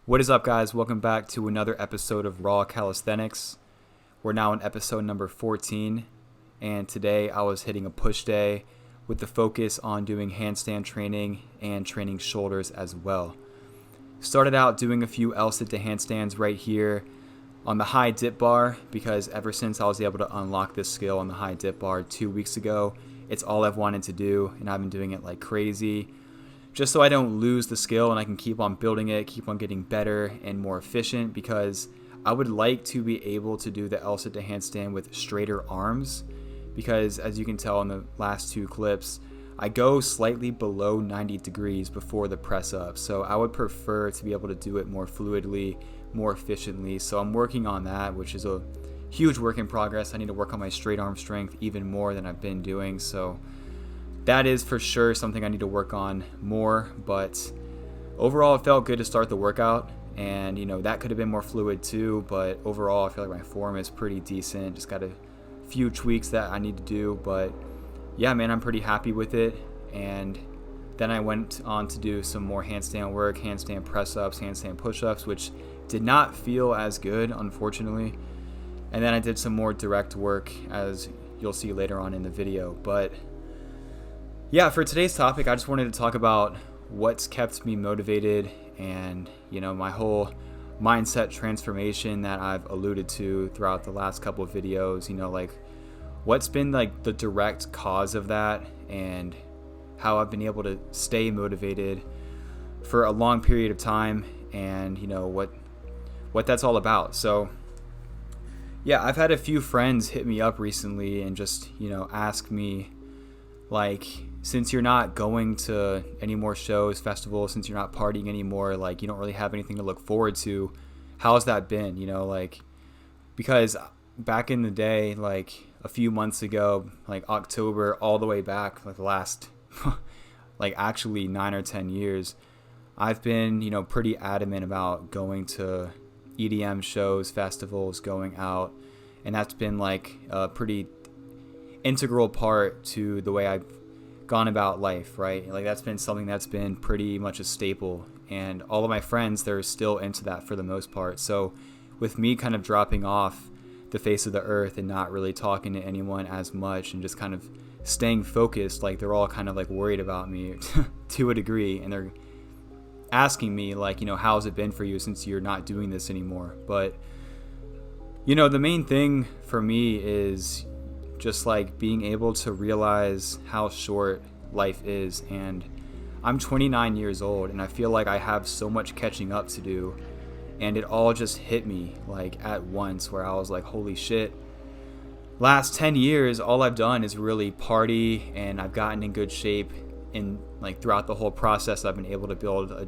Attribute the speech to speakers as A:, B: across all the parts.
A: What is up, guys? Welcome back to another episode of Raw Calisthenics. We're now on episode number 14, and today I was hitting a push day with the focus on doing handstand training and training shoulders as well. Started out doing a few L-sit to handstands right here on the high dip bar because ever since I was able to unlock this skill on the high dip bar 2 weeks ago, it's all I've wanted to do, and I've been doing it like crazy. Just so I don't lose the skill and I can keep on building it, keep on getting better and more efficient, because I would like to be able to do the L-sit to handstand with straighter arms, because as you can tell in the last two clips, I go slightly below 90 degrees before the press up. So I would prefer to be able to do it more fluidly, more efficiently. So I'm working on that, which is a huge work in progress. I need to work on my straight arm strength even more than I've been doing. So that is for sure something I need to work on more, but overall it felt good to start the workout, and that could have been more fluid too, but overall I feel like my form is pretty decent. Just got a few tweaks that I need to do, but yeah, man, I'm pretty happy with it. And then I went on to do some more handstand work, handstand press ups, handstand push ups, which did not feel as good, unfortunately. And then I did some more direct work, as you'll see later on in the video. But yeah, for today's topic, I just wanted to talk about what's kept me motivated and, my whole mindset transformation that I've alluded to throughout the last couple of videos, like what's been like the direct cause of that and how I've been able to stay motivated for a long period of time, and, what that's all about. So yeah, I've had a few friends hit me up recently and just, ask me, like, since you're not going to any more shows, festivals, since you're not partying anymore, like you don't really have anything to look forward to, how's that been? Because back in the day, like a few months ago, like October all the way back, like the last like actually 9 or 10 years, I've been, pretty adamant about going to EDM shows, festivals, going out, and that's been like a pretty integral part to the way I've gone about life, right? Like that's been something that's been pretty much a staple, and all of my friends, they're still into that for the most part. So with me kind of dropping off the face of the earth and not really talking to anyone as much and just kind of staying focused, like they're all kind of like worried about me to a degree, and they're asking me like, how's it been for you since you're not doing this anymore? But the main thing for me is just like being able to realize how short life is. And I'm 29 years old, and I feel like I have so much catching up to do, and it all just hit me like at once, where I was like, holy shit, last 10 years all I've done is really party, and I've gotten in good shape, and like throughout the whole process I've been able to build a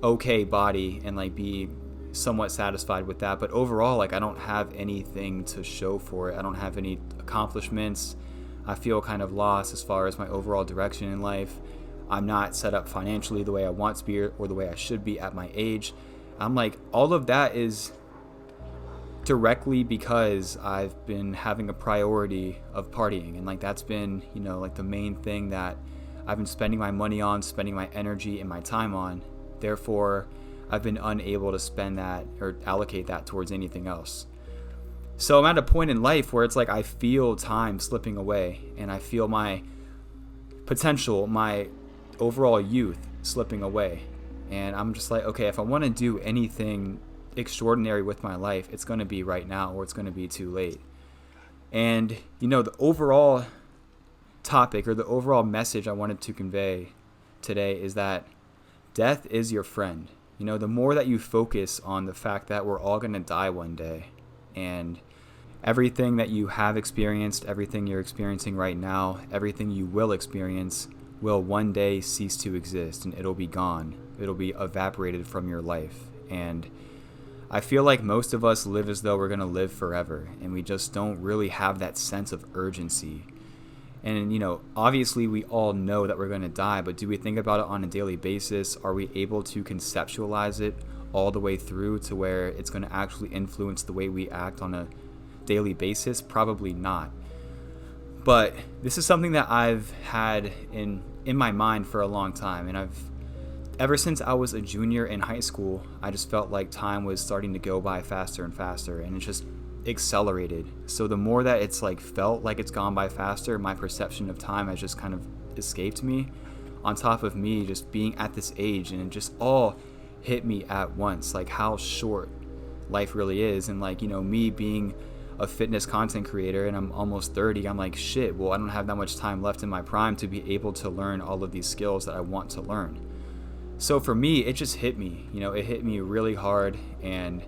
A: okay body and like be somewhat satisfied with that. But overall, like I don't have anything to show for it. I don't have any accomplishments. I feel kind of lost as far as my overall direction in life. I'm not set up financially the way I want to be or the way I should be at my age. I'm like, all of that is directly because I've been having a priority of partying, and like that's been, like the main thing that I've been spending my money on, spending my energy and my time on. Therefore, I've been unable to spend that or allocate that towards anything else. So I'm at a point in life where it's like I feel time slipping away, and I feel my potential, my overall youth slipping away. And I'm just like, okay, if I want to do anything extraordinary with my life, it's going to be right now, or it's going to be too late. And, the overall topic, or the overall message I wanted to convey today, is that death is your friend. The more that you focus on the fact that we're all going to die one day, and everything that you have experienced, everything you're experiencing right now, everything you will experience will one day cease to exist, and it'll be gone. It'll be evaporated from your life. And I feel like most of us live as though we're going to live forever, and we just don't really have that sense of urgency. And, obviously we all know that we're going to die, but do we think about it on a daily basis? Are we able to conceptualize it all the way through to where it's going to actually influence the way we act on a daily basis? Probably not. But this is something that I've had in my mind for a long time, and I've ever since I was a junior in high school, I just felt like time was starting to go by faster and faster, and it just accelerated. So the more that it's like felt like it's gone by faster, my perception of time has just kind of escaped me, on top of me just being at this age, and it just all hit me at once, like how short life really is. And like, me being a fitness content creator and I'm almost 30, I'm like, shit, well, I don't have that much time left in my prime to be able to learn all of these skills that I want to learn. So for me, it just hit me, it hit me really hard, and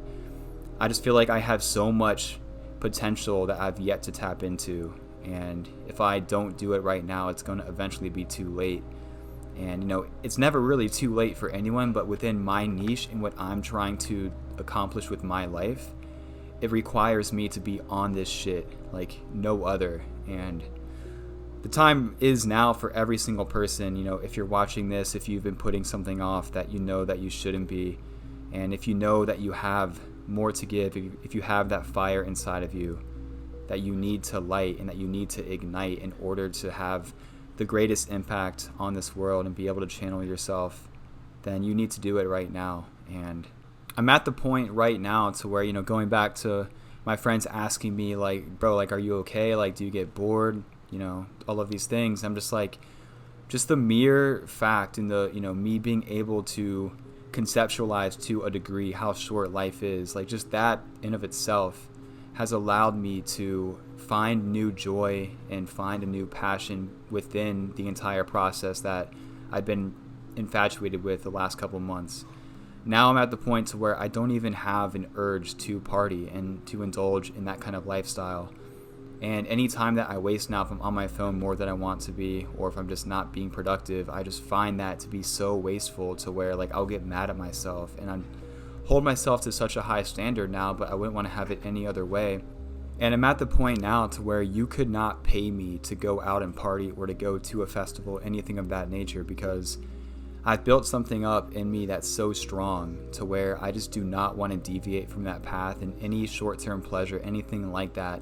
A: I just feel like I have so much potential that I've yet to tap into, and if I don't do it right now, it's going to eventually be too late. And it's never really too late for anyone, but within my niche and what I'm trying to accomplish with my life, it requires me to be on this shit like no other. And the time is now for every single person. If you're watching this, if you've been putting something off that that you shouldn't be, and if you know that you have more to give, if you have that fire inside of you that you need to light and that you need to ignite in order to have the greatest impact on this world and be able to channel yourself, then you need to do it right now. And I'm at the point right now to where, going back to my friends asking me like, bro, like, are you okay? Like, do you get bored? All of these things. I'm just like, just the mere fact and the, me being able to conceptualize to a degree how short life is, like just that in of itself has allowed me to find new joy and find a new passion within the entire process that I've been infatuated with the last couple months. Now I'm at the point to where I don't even have an urge to party and to indulge in that kind of lifestyle. And any time that I waste now, if I'm on my phone more than I want to be, or if I'm just not being productive, I just find that to be so wasteful to where like I'll get mad at myself, and I hold myself to such a high standard now, but I wouldn't want to have it any other way. And I'm at the point now to where you could not pay me to go out and party or to go to a festival, anything of that nature, because I've built something up in me that's so strong to where I just do not want to deviate from that path. And any short-term pleasure, anything like that,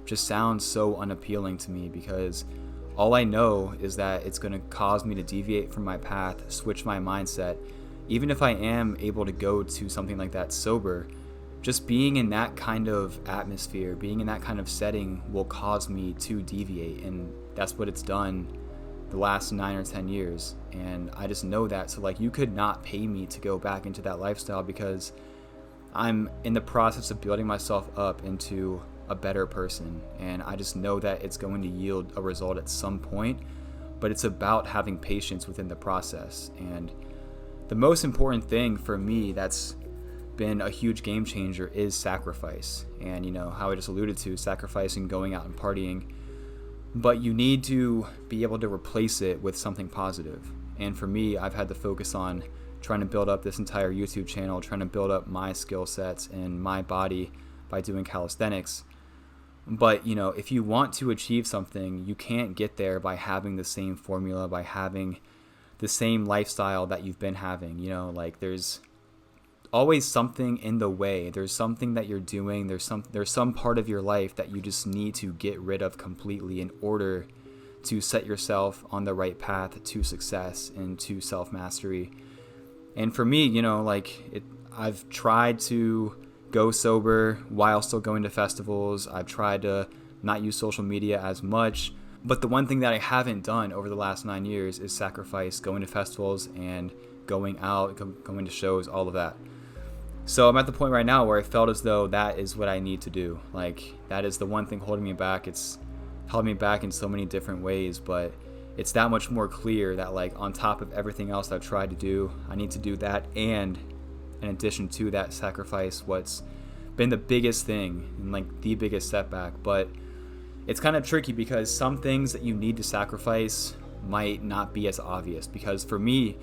A: just sounds so unappealing to me, because all I know is that it's going to cause me to deviate from my path, switch my mindset. Even if I am able to go to something like that sober, just being in that kind of atmosphere, being in that kind of setting will cause me to deviate. And that's what it's done the last 9 or 10 years. And I just know that. So like, you could not pay me to go back into that lifestyle, because I'm in the process of building myself up into a better person. And I just know that it's going to yield a result at some point, but it's about having patience within the process. And the most important thing for me that's been a huge game changer is sacrifice. And how I just alluded to, sacrificing going out and partying, but you need to be able to replace it with something positive. And for me, I've had to focus on trying to build up this entire YouTube channel, trying to build up my skill sets and my body by doing calisthenics. But if you want to achieve something, you can't get there by having the same formula, by having the same lifestyle that you've been having. Like, there's always something in the way. There's something that you're doing. There's some part of your life that you just need to get rid of completely in order to set yourself on the right path to success and to self-mastery. And for me, I've tried to go sober while still going to festivals. I've tried to not use social media as much. But the one thing that I haven't done over the last 9 years is sacrifice going to festivals and going out, going to shows, all of that. So I'm at the point right now where I felt as though that is what I need to do. Like, that is the one thing holding me back. It's held me back in so many different ways, but it's that much more clear that, like, on top of everything else I've tried to do, I need to do that, and in addition to that, sacrifice what's been the biggest thing and like the biggest setback. But it's kind of tricky, because some things that you need to sacrifice might not be as obvious. Because for me,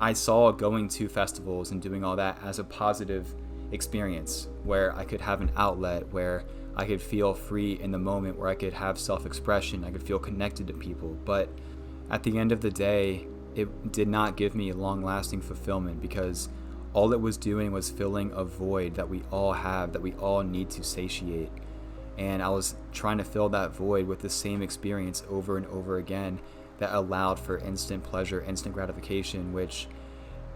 A: I saw going to festivals and doing all that as a positive experience, where I could have an outlet, where I could feel free in the moment, where I could have self-expression, I could feel connected to people. But at the end of the day, it did not give me long-lasting fulfillment, because all it was doing was filling a void that we all have, that we all need to satiate. And I was trying to fill that void with the same experience over and over again that allowed for instant pleasure, instant gratification, which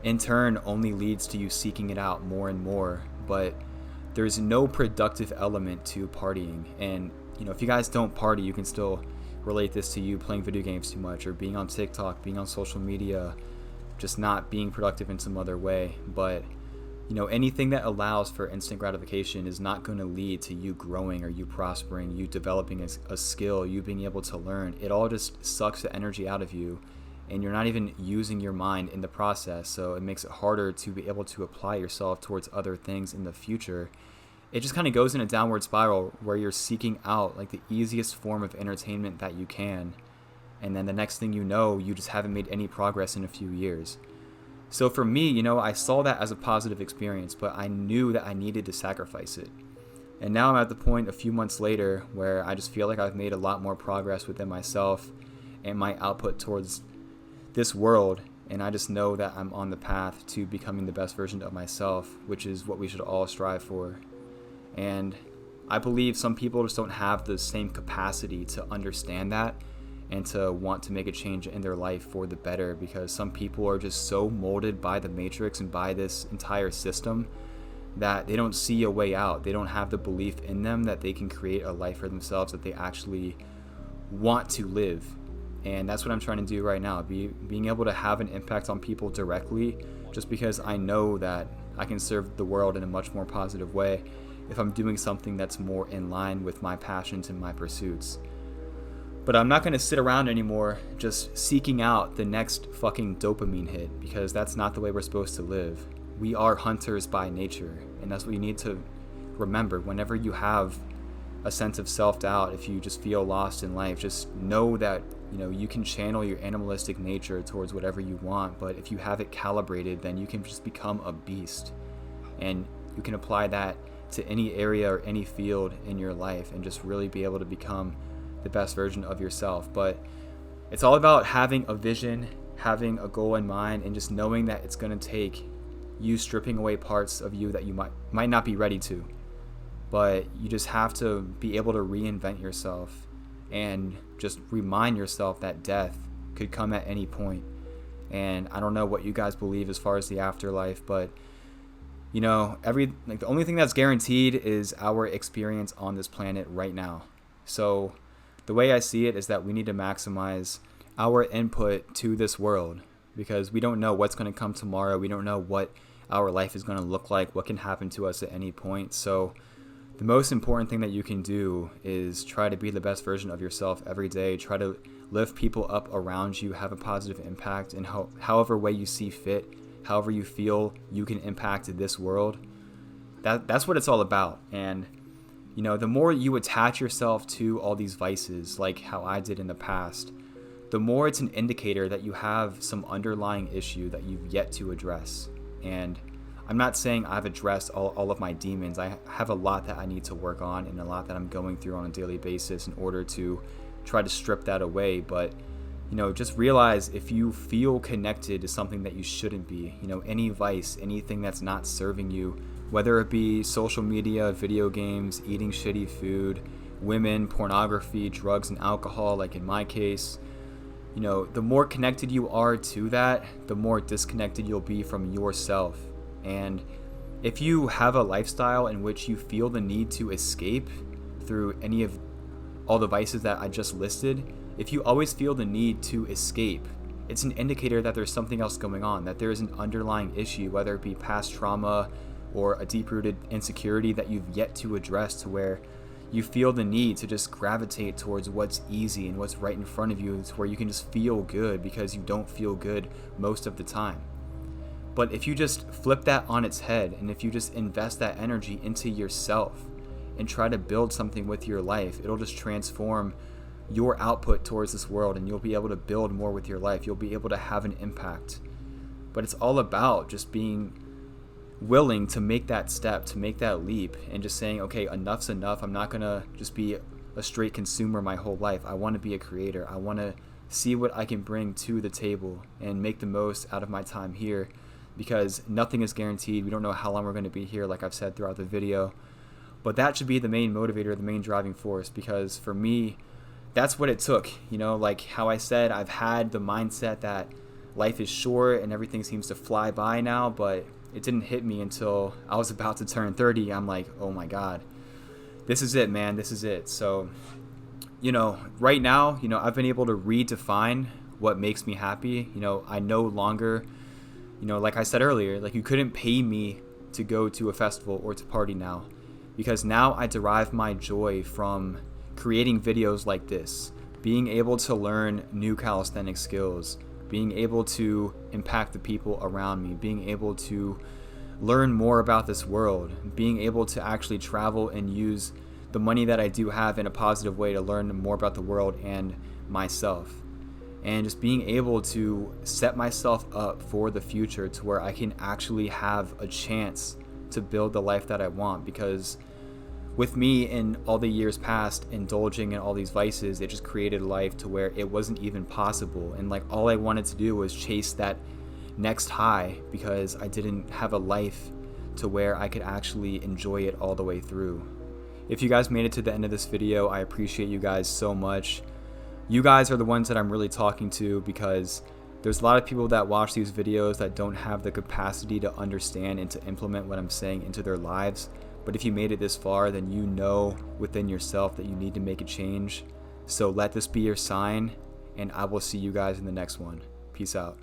A: in turn only leads to you seeking it out more and more. But there's no productive element to partying. And if you guys don't party, you can still relate this to you playing video games too much, or being on TikTok, being on social media, just not being productive in some other way. But anything that allows for instant gratification is not going to lead to you growing or you prospering, you developing a skill, you being able to learn. It all just sucks the energy out of you, and you're not even using your mind in the process. So it makes it harder to be able to apply yourself towards other things in the future. It just kind of goes in a downward spiral where you're seeking out like the easiest form of entertainment that you can. And then the next thing you know, you just haven't made any progress in a few years. So for me, I saw that as a positive experience, but I knew that I needed to sacrifice it. And now I'm at the point a few months later where I just feel like I've made a lot more progress within myself and my output towards this world. And I just know that I'm on the path to becoming the best version of myself, which is what we should all strive for. And I believe some people just don't have the same capacity to understand that and to want to make a change in their life for the better, because some people are just so molded by the matrix and by this entire system that they don't see a way out. They don't have the belief in them that they can create a life for themselves that they actually want to live. And that's what I'm trying to do right now, being able to have an impact on people directly, just because I know that I can serve the world in a much more positive way if I'm doing something that's more in line with my passions and my pursuits. But I'm not going to sit around anymore just seeking out the next fucking dopamine hit, because that's not the way we're supposed to live. We are hunters by nature, and that's what you need to remember. Whenever you have a sense of self-doubt, if you just feel lost in life, just know that you can channel your animalistic nature towards whatever you want, but if you have it calibrated, then you can just become a beast. And you can apply that to any area or any field in your life and just really be able to become the best version of yourself. But it's all about having a vision, having a goal in mind, and just knowing that it's going to take you stripping away parts of you that you might not be ready to. But you just have to be able to reinvent yourself and just remind yourself that death could come at any point. And I don't know what you guys believe as far as the afterlife, but the only thing that's guaranteed is our experience on this planet right now. So the way I see it is that we need to maximize our input to this world, because we don't know what's going to come tomorrow. We don't know what our life is going to look like, what can happen to us at any point. So the most important thing that you can do is try to be the best version of yourself every day. Try to lift people up around you, have a positive impact in however way you see fit, however you feel you can impact this world. That's what it's all about. And the more you attach yourself to all these vices, like how I did in the past, the more it's an indicator that you have some underlying issue that you've yet to address. And I'm not saying I've addressed all of my demons. I have a lot that I need to work on and a lot that I'm going through on a daily basis in order to try to strip that away. But just realize if you feel connected to something that you shouldn't be, any vice, anything that's not serving you, whether it be social media, video games, eating shitty food, women, pornography, drugs, and alcohol, like in my case, the more connected you are to that, the more disconnected you'll be from yourself. And if you have a lifestyle in which you feel the need to escape through any of all the vices that I just listed, if you always feel the need to escape, it's an indicator that there's something else going on, that there is an underlying issue, whether it be past trauma or a deep-rooted insecurity that you've yet to address, to where you feel the need to just gravitate towards what's easy and what's right in front of you, to where you can just feel good because you don't feel good most of the time. But if you just flip that on its head, and if you just invest that energy into yourself and try to build something with your life, it'll just transform your output towards this world, and you'll be able to build more with your life. You'll be able to have an impact. But it's all about just being willing to make that step, to make that leap, and just saying, okay, enough's enough. I'm not going to just be a straight consumer my whole life. I want to be a creator. I want to see what I can bring to the table and make the most out of my time here, because nothing is guaranteed. We don't know how long we're going to be here, like I've said throughout the video. But that should be the main motivator, the main driving force, because for me, that's what it took. Like how I said, I've had the mindset that life is short and everything seems to fly by now, but it didn't hit me until I was about to turn 30. I'm like, oh my God, this is it, man. This is it. So, right now, I've been able to redefine what makes me happy. I no longer, like I said earlier, like you couldn't pay me to go to a festival or to party now, because now I derive my joy from creating videos like this, being able to learn new calisthenics skills, being able to impact the people around me, being able to learn more about this world, being able to actually travel and use the money that I do have in a positive way to learn more about the world and myself. And just being able to set myself up for the future to where I can actually have a chance to build the life that I want. Because with me in all the years past indulging in all these vices, it just created a life to where it wasn't even possible. And like all I wanted to do was chase that next high, because I didn't have a life to where I could actually enjoy it all the way through. If you guys made it to the end of this video, I appreciate you guys so much. You guys are the ones that I'm really talking to, because there's a lot of people that watch these videos that don't have the capacity to understand and to implement what I'm saying into their lives. But if you made it this far, then you know within yourself that you need to make a change. So let this be your sign, and I will see you guys in the next one. Peace out.